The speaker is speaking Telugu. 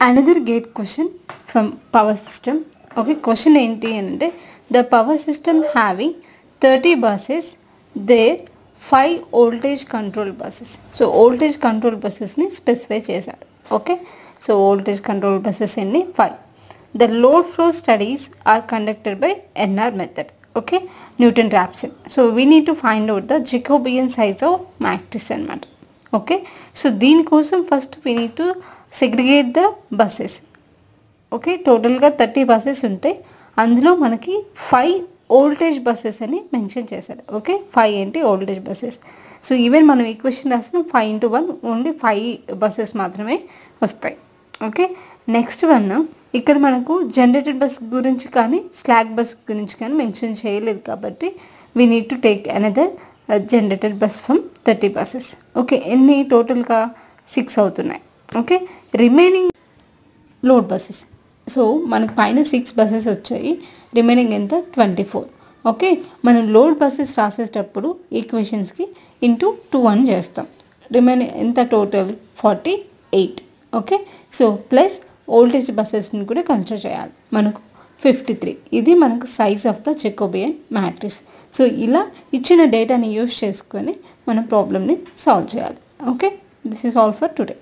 Another gate question from power system. Okay, question enti ante the power system having 30 buses, there 5 voltage control buses. So voltage control buses ni specify chesadu. Okay, so voltage control buses enni 5. The load flow studies are conducted by NR method. Okay, Newton-Raphson. So we need to find out the Jacobian size of matrix anamata. Okay, so దీని కోసం first we need to segregate the buses. Okay, టోటల్గా 30 బస్సెస్ ఉంటాయి, అందులో మనకి 5 ఓల్టేజ్ బస్సెస్ అని మెన్షన్ చేశారు. ఓకే, 5 ఏంటి ఓల్టేజ్ బస్సెస్. సో ఈవెన్ మనం ఈక్వేషన్ రాసిన 5 × 1 ఓన్లీ 5 బస్సెస్ మాత్రమే వస్తాయి. ఓకే, నెక్స్ట్ వన్ ఇక్కడ మనకు జనరేటెడ్ బస్ గురించి కానీ స్లాక్ బస్ గురించి కానీ మెన్షన్ చేయలేదు కాబట్టి we need to take another generated bus from 30 buses. Okay, ఎన్ని టోటల్గా 6 అవుతున్నాయి. Okay, remaining load buses. So మనకు పైన 6 బస్సెస్ వచ్చాయి, రిమైనింగ్ ఎంత 24. ఓకే, మనం లోడ్ బస్సెస్ రాసేటప్పుడు ఈక్వేషన్స్కి ఇంటూ 2 అని చేస్తాం. రిమైనింగ్ ఎంత total 48. Okay, so plus voltage బస్సెస్ని కూడా కన్సిడర్ చేయాలి, మనకు 53. ఇది మనకు size of the Jacobian matrix. So ఇలా ఇచ్చిన డేటాని యూస్ చేసుకొని మనం ప్రాబ్లమ్ని సాల్వ్ చేయాలి. Okay, this is all for today.